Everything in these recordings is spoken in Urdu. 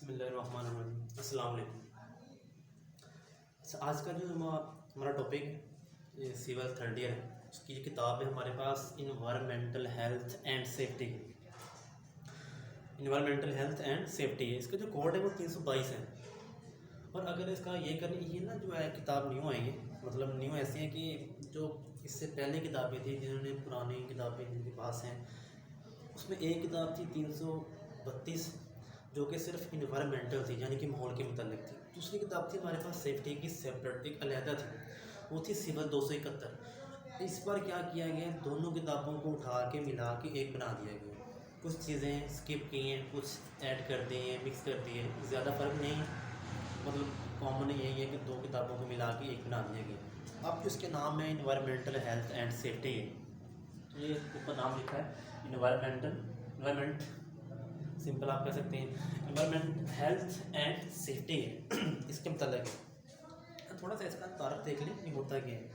بسم اللہ الرحمن الرحیم. السلام علیکم. آج کا جو ہمارا ٹاپک ہے سول تھرڈ ایئر ہے. اس کی جو کتاب ہے ہمارے پاس environmental health and safety. Environmental health and safety ہے. اس کا جو کوڈ ہے وہ 322 ہے. اور اگر اس کا یہ کرنے یہ نا جو ہے کتاب نیو آئی ہے، مطلب نیو ایسی ہیں کہ جو اس سے پہلے کتابیں تھیں جنہوں نے پرانی کتابیں جن کے پاس ہیں، اس میں ایک کتاب تھی 332 جو کہ صرف انوائرمنٹل تھی، یعنی کہ ماحول کے متعلق تھی. دوسری کتاب تھی ہمارے پاس سیفٹی کی سیپریٹ، ایک علیحدہ تھی، وہ تھی سول 271. اس پر کیا کیا گیا، دونوں کتابوں کو اٹھا کے ملا کے ایک بنا دیا گیا. کچھ چیزیں اسکپ کی ہیں، کچھ ایڈ کر دی ہیں، مکس کر دی ہیں، زیادہ فرق نہیں ہے. مطلب کامن یہی ہے کہ دو کتابوں کو ملا کے ایک بنا دیا گیا. اب جو اس کے نام ہے انوائرمنٹل ہیلتھ اینڈ سیفٹی ہے. یہ اوپر نام لکھا ہے انوائرمنٹ سمپل آپ کہہ سکتے ہیں انوائرمنٹ ہیلتھ اینڈ سیفٹی ہے. اس کے متعلق تھوڑا سا اس کا تعارف دیکھ لیں کہ ہوتا کیا ہے.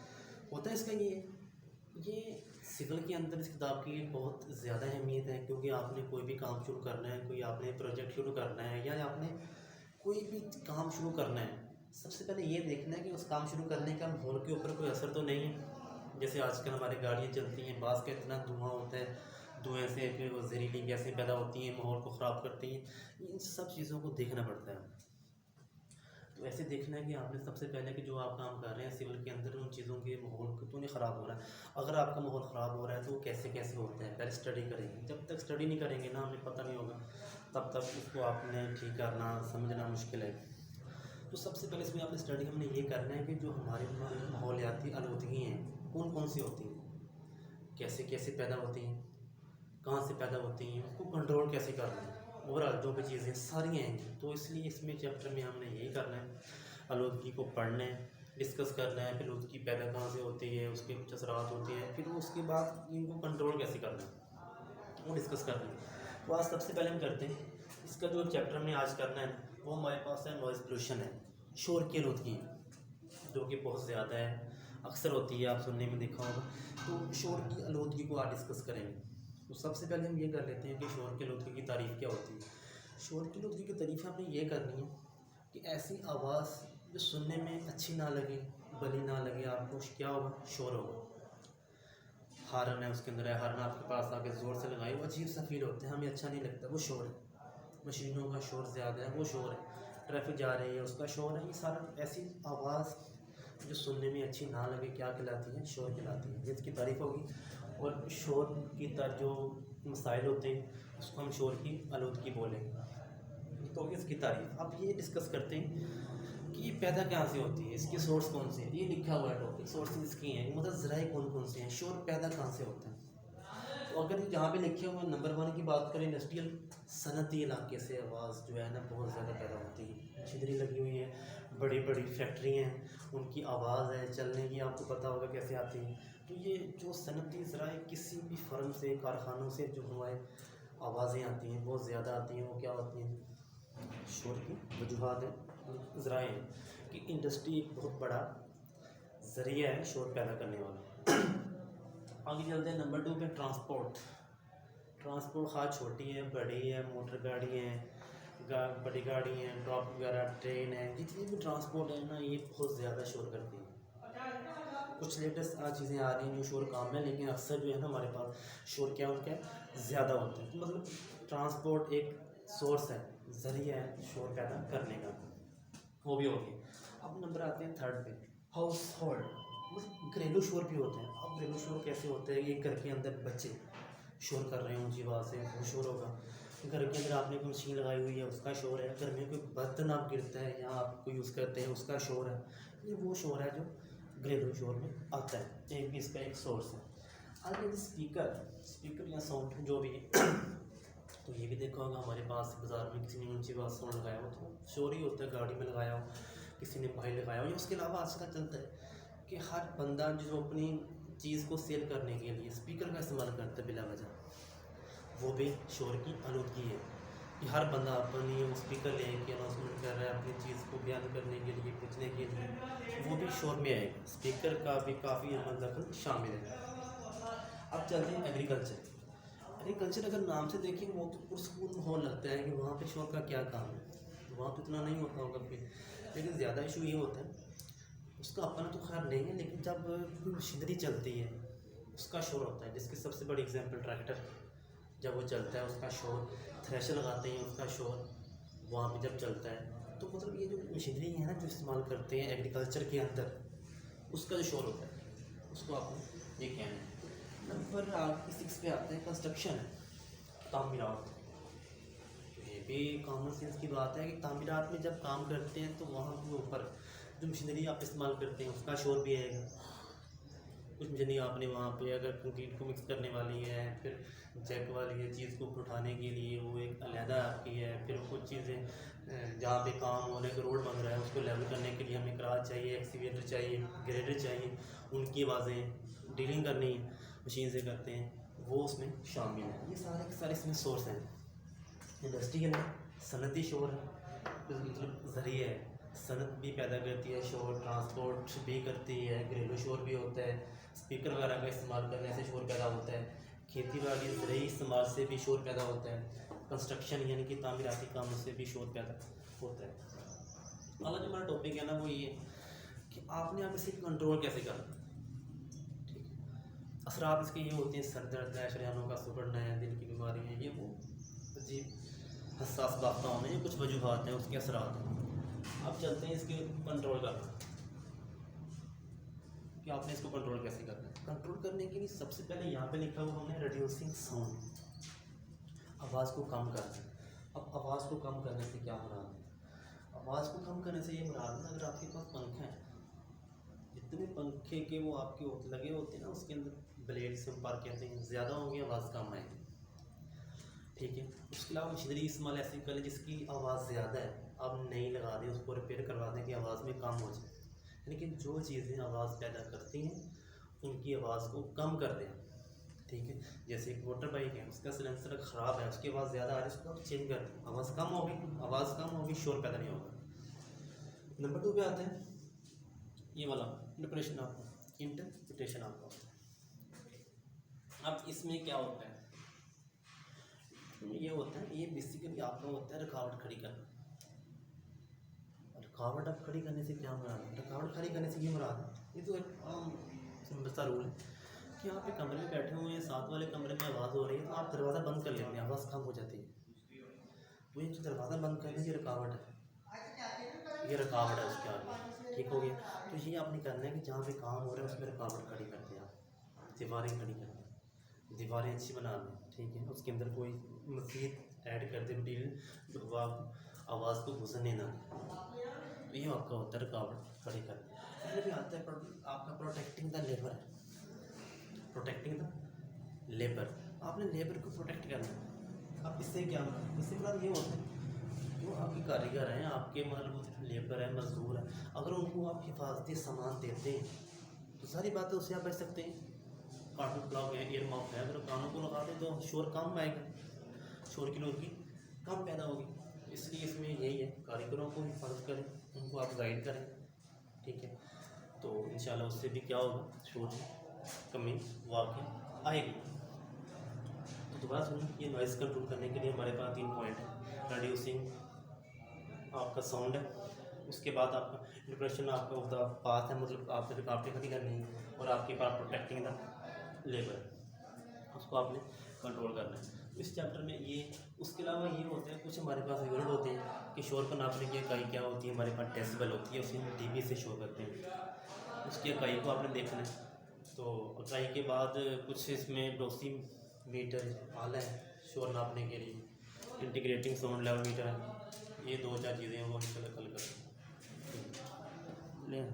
ہوتا ہے اس کا یہ سول کے اندر اس کتاب کی بہت زیادہ اہمیت ہے، کیونکہ آپ نے کوئی بھی کام شروع کرنا ہے، کوئی آپ نے پروجیکٹ شروع کرنا ہے، یا آپ نے کوئی بھی کام شروع کرنا ہے، سب سے پہلے یہ دیکھنا ہے کہ اس کام شروع کرنے کا ماحول کے اوپر کوئی اثر تو نہیں ہے. جیسے آج کل ہماری گاڑیاں چلتی ہیں، بعض کا اتنا دھواں ہوتا ہے، دھوئیں سے پھر وہ زہریلی گیسیں پیدا ہوتی ہیں، ماحول کو خراب کرتی ہیں. ان سب چیزوں کو دیکھنا پڑتا ہے. تو ایسے دیکھنا ہے کہ آپ نے سب سے پہلے کہ جو آپ کام کر رہے ہیں سول کے اندر، ان چیزوں کے ماحول کو تو نہیں خراب ہو رہا ہے. اگر آپ کا ماحول خراب ہو رہا ہے تو وہ کیسے ہوتا ہے، پہلے اسٹڈی کریں گے. جب تک اسٹڈی نہیں کریں گے نا، ہمیں پتہ نہیں ہوگا، تب تک اس کو آپ نے ٹھیک کرنا سمجھنا مشکل ہے. تو سب سے پہلے اس میں آپ نے اسٹڈی ہم نے یہ کرنا ہے کہ جو ہماری ماحولیاتی آلودگی ہیں کون سی ہوتی ہیں، کیسے پیدا ہوتی ہیں، کہاں سے پیدا ہوتی ہیں، اس کو کنٹرول کیسے کرنا ہے. اوورآل جو بھی چیزیں ساری ہیں. تو اس لیے اس میں چیپٹر میں ہم نے یہی کرنا ہے، آلودگی کو پڑھنا ہے، ڈسکس کرنا ہے، پھر آلودگی پیدا کہاں سے ہوتی ہے، اس کے کچھ اثرات ہوتے ہیں، پھر اس کے بعد ان کو کنٹرول کیسے کرنا ہے وہ ڈسکس کرنا ہے. تو آج سب سے پہلے ہم کرتے ہیں اس کا جو چیپٹر ہم نے آج کرنا ہے وہ ہمارے پاس ہے نوائز پولوشن ہے، شور کی آلودگی، جو کہ بہت زیادہ ہے، اکثر ہوتی ہے، آپ سننے میں دیکھا ہوگا. تو شور کی آلودگی کو آج ڈسکس کریں گے. تو سب سے پہلے ہم یہ کر لیتے ہیں کہ شور کی آلودگی کی تعریف کیا ہوتی ہے. شور کی آلودگی کی تعریف ہم نے یہ کرنی ہے کہ ایسی آواز جو سننے میں اچھی نہ لگے، بھلی نہ لگے آپ کو، کیا ہوگا، شور ہوگا. ہارن ہے اس کے اندر ہے، ہارن آپ کے پاس آ کے زور سے لگائے، وہ عجیب سا فیل ہوتا ہے، ہمیں اچھا نہیں لگتا، وہ شور ہے. مشینوں کا شور زیادہ ہے، وہ شور ہے. ٹریفک جا رہی ہے اس کا شور ہے. یہ سارا ایسی آواز جو سننے میں اچھی نہ لگے کیا کہلاتی ہے، شور کہلاتی ہے. جس کی تعریف ہوگی. اور شور کی جو مسائل ہوتے ہیں اس کو ہم شور کی آلودگی بولیں گے. تو اس کی تعریف اب یہ ڈسکس کرتے ہیں کہ یہ پیدا کہاں سے ہوتی ہے، اس کی سورس کون سے ہے. یہ لکھا ہوا ہے ٹاپک، سورسز اس کی ہیں، مطلب ذرائع کون سے ہیں، شور پیدا کہاں سے ہوتا ہے. تو اگر جہاں پہ لکھے ہوئے نمبر 1 کی بات کریں، انڈسٹریل صنعتی علاقے سے آواز جو ہے نا بہت زیادہ پیدا ہوتی ہے. چھتری لگی ہوئی ہے، بڑی بڑی فیکٹری ہیں، ان کی آواز ہے چلنے کی، آپ کو پتہ ہوگا کیسے آتی ہے. تو یہ جو صنعتی ذرائع کسی بھی فرم سے، کارخانوں سے جو ہمارے آوازیں آتی ہیں بہت زیادہ آتی ہیں، وہ کیا ہوتی ہیں، شور کی وجوہات ہیں، ذرائع ہیں. کہ انڈسٹری ایک بہت بڑا ذریعہ ہے شور پیدا کرنے والا. آگے چلتے ہیں نمبر 2 پہ، ٹرانسپورٹ. خواہ چھوٹی ہے، بڑی ہے، موٹر گاڑی ہیں، بڑی گاڑی ہیں، ٹرک وغیرہ، ٹرین ہے، جتنی بھی ٹرانسپورٹ ہے نا یہ بہت زیادہ شور کرتی ہیں. کچھ لیٹسٹ چیزیں آ رہی ہیں جو شور کام ہے، لیکن اکثر جو ہے نا ہمارے پاس شور کیا ہوتا ہے، زیادہ ہوتا ہے. مطلب ٹرانسپورٹ ایک سورس ہے، ذریعہ ہے شور پیدا کرنے کا، وہ بھی ہوگی. اب نمبر آتے ہیں 3 پہ، ہاؤس ہولڈ. مطلب گھریلو شور بھی ہوتے ہیں. اب گھریلو شور کیسے ہوتے ہیں، ایک گھر کے اندر بچے شور کر رہے ہوں اونچی آواز سے، وہ شور ہوگا. گھر کے اندر آپ نے کوئی مشین لگائی ہوئی ہے اس کا شور ہے. گھر میں کوئی برتن آپ گرتا ہے یا آپ کو یوز کرتے ہیں اس کا شور ہے. یہ وہ شور ہے جو گھریلو شور میں آتا ہے. ایک بھی اس کا ایک سورس ہے. آگے اسپیکر یا ساؤنڈ جو بھی ہے، تو یہ بھی دیکھا ہوگا ہمارے پاس بازار میں کسی نے اونچی آواز ساؤنڈ لگایا ہو تو شور ہی ہوتا ہے. گاڑی میں لگایا ہو، کسی نے باہر لگایا ہو. یا اس کے علاوہ آج کل چلتا ہے کہ ہر بندہ جو اپنی چیز کو سیل کرنے کے لیے اسپیکر کا استعمال کرتا ہے بلا وجہ، وہ بھی شور کی آلودگی ہے. کہ ہر بندہ اپنی اسپیکر لے کے اناؤنسمنٹ کر رہا ہے اپنی چیز کو بیان کرنے کے لیے، پوچھنے کے لیے، وہ بھی شور میں آئے گا. اسپیکر کا بھی کافی اہم دخل شامل ہے. اب چلتے ہیں ایگریکلچر. اگر نام سے دیکھیں وہ تو پرسکون ماحول لگتا ہے کہ وہاں پہ شور کا کیا کام ہے. وہاں تو اتنا نہیں ہوتا ہوگا پھر، لیکن زیادہ ایشو یہ ہوتا ہے اس کا اپنا تو خیر نہیں ہے، لیکن جب کوئی مشینری چلتی ہے اس کا شور ہوتا ہے، جس کی سب سے بڑی اگزامپل ٹریکٹر جب وہ چلتا ہے اس کا شور، تھریشر لگاتے ہیں اس کا شور وہاں پہ جب چلتا ہے، تو مطلب یہ جو مشینری ہے نا جو استعمال کرتے ہیں ایگریکلچر کے اندر، اس کا جو شور ہوتا ہے اس کو آپ نے یہ کہنا ہے۔ نمبر آپ کی 6 پہ آتے ہیں کنسٹرکشن، تعمیرات۔ یہ بھی کامن سینس کی بات ہے کہ تعمیرات میں جب کام کرتے ہیں تو وہاں کے اوپر جو مشینری آپ استعمال کرتے ہیں اس کا شور بھی آئے گا۔ کچھ مشینری آپ نے وہاں پہ اگر کنکریٹ کو مکس کرنے والی ہے، پھر جیک والی ہے، چیز کو اٹھانے کے لیے وہ ایک علیحدہ آپ کی ہے، پھر کچھ چیزیں جہاں پہ کام ہونے کا روڈ بن رہا ہے اس کو لیول کرنے کے لیے ہمیں کراچ چاہیے، ایکسیویٹر چاہیے، گریڈر چاہیے، ان کی آوازیں ڈیلنگ کرنی ہے مشین سے کرتے ہیں، وہ اس میں شامل ہیں۔ یہ سارے کے سارے اس میں سورس ہیں۔ انڈسٹریل ہے، صنعتی شور ہے، مطلب ذریعہ ہے، صنعت بھی پیدا کرتی ہے شور، ٹرانسپورٹ بھی کرتی ہے، گھریلو شور بھی ہوتا ہے، اسپیکر وغیرہ کا استعمال کرنے سے شور پیدا ہوتا ہے، کھیتی باڑی زرعی استعمال سے بھی شور پیدا ہوتا ہے، کنسٹرکشن یعنی کہ تعمیراتی کاموں سے بھی شور پیدا ہوتا ہے۔ اگلا جو ہمارا ٹاپک ہے نا وہ یہ ہے کہ آپ نے اسے کنٹرول کیسے کرنا، ٹھیک ہے۔ اثرات اس کے یہ ہوتے ہیں، سر درد ہے، شریانوں کا سکڑنا ہے، دل کی بیماری ہے، یہ وہ عجیب حساس باختہ ہونے، یہ کچھ وجوہات ہیں اس کے اثرات ہیں۔ اب چلتے ہیں اس کے کنٹرول کرنا کہ آپ نے اس کو کنٹرول کیسے کرنا ہے۔ کنٹرول کرنے کے لیے سب سے پہلے یہاں پہ لکھا ہوا ہم نے ریڈیوسنگ ساؤنڈ، آواز کو کم کرنا۔ اب آواز کو کم کرنے سے کیا مراد ہے؟ آواز کو کم کرنے سے یہ مراد ہے اگر آپ کے پاس پنکھا ہے، جتنے پنکھے کے وہ آپ کے لگے ہوتے ہیں نا اس کے اندر بلیڈ سے پار کہتے ہیں، زیادہ ہوں گے آواز کم آئے گی، ٹھیک ہے۔ اس کے علاوہ مشینری استعمال ایسی کر لیں جس کی آواز زیادہ ہے، آپ نہیں لگا دیں، اس کو ریپیئر کروا دیں کہ آواز میں کم ہو جائے، لیکن جو چیزیں آواز پیدا کرتی ہیں ان کی آواز کو کم کر دیں، ٹھیک ہے۔ جیسے ایک موٹر بائک ہے، اس کا سلنسر خراب ہے، اس کی آواز زیادہ آ رہی ہے، اس کو آپ چینج کر دیں، آواز کم ہوگی، آواز کم ہوگی، شور پیدا نہیں ہوگا۔ نمبر 2 پہ آتے ہیں، یہ والا انٹرپریشن آپ کو، انٹرپریٹیشن آپ کو۔ اب اس میں کیا ہوتا ہے، یہ ہوتا ہے، یہ بیسیکلی آپ کا ہوتا ہے رکاوٹ کھڑی کرنا۔ رکاوٹ اب کھڑی کرنے سے کیا مراد ہے؟ رکاوٹ کھڑی کرنے سے یہ مراد ہے، یہ تو ایک عام سمپل سا رول ہے کہ آپ ایک کمرے میں بیٹھے ہوئے ہیں، ساتھ والے کمرے میں آواز ہو رہی ہے تو آپ دروازہ بند کر لیتے ہیں، آواز کم ہو جاتی ہے، تو یہ جو دروازہ بند کرنا یہ رکاوٹ ہے، یہ رکاوٹ ہے اس کے آگے، ٹھیک ہو گیا۔ تو یہ آپ نے کرنا ہے کہ جہاں پہ کام ہو رہا ہے اس میں رکاوٹ کھڑی کرتے ہیں، آپ دیواریں کھڑی کرتے ہیں، دیواریں اچھی بنا دیں، ٹھیک ہے، اس کے اندر کوئی مزید ایڈ کر دیں مٹیریل جو آواز کو گزرنے نہ دیں، تو یہ آپ کا ہوتا ہے رکاوٹ کھڑی کرنا۔ پہلے بھی آتا ہے آپ کا پروٹیکٹنگ دا لیبر ہے، پروٹیکٹنگ دا لیبر، آپ نے لیبر کو پروٹیکٹ کرنا ہے۔ اب اس سے کیا مراد؟ اس سے مراد یہ ہوتا ہے جو آپ کے کاریگر ہیں، آپ کے مطلب لیبر ہیں، مزدور ہیں، اگر ان کو آپ حفاظتی سامان دیتے ہیں تو ساری باتیں اس سے آپ بچ سکتے ہیں۔ کارٹن پلاگ ہے، ایئر ماؤف ہے، اگر کانوں کو لگا دیں تو شور کم آئے گا، شور کی نوٹ کی کم پیدا ہوگی، اس لیے اس میں یہی ہے کاریگروں کو حفاظت کریں، ان کو آپ گائیڈ کریں، ٹھیک ہے، تو انشاءاللہ اس سے بھی کیا ہوگا، شور کمی واقع آئے گی۔ تو دوبارہ سنیں، یہ نوائز کنٹرول کرنے کے لیے ہمارے پاس 3 پوائنٹ ہیں، ریڈیوسنگ آپ کا ساؤنڈ ہے، اس کے بعد آپ کا انٹرپریشن آپ کا پاس ہے، مطلب آپ نے رکاوٹیں کھڑی کرنی ہے، اور آپ کے پاس پروٹیکٹنگ دا لیبر ہے، اس کو آپ نے کنٹرول کرنا ہے۔ اس چیپٹر میں یہ، اس کے علاوہ یہ ہوتا ہے کچھ ہمارے پاس یونٹ ہوتے ہیں کہ شور کو ناپنے کی اکائی کیا ہوتی ہے، ہمارے پاس ڈیسیبل ہوتی ہے، اسے ہم ڈی بی سے شور کرتے ہیں، اس کی اکائی کو آپ نے دیکھنا ہے۔ تو اکائی کے بعد کچھ اس میں ڈوسی میٹر آلہ ہے شور ناپنے کے لیے، انٹیگریٹنگ ساؤنڈ لیول میٹر ہے، یہ 2-4 چیزیں ہیں وہ اس سے کل کر لیں۔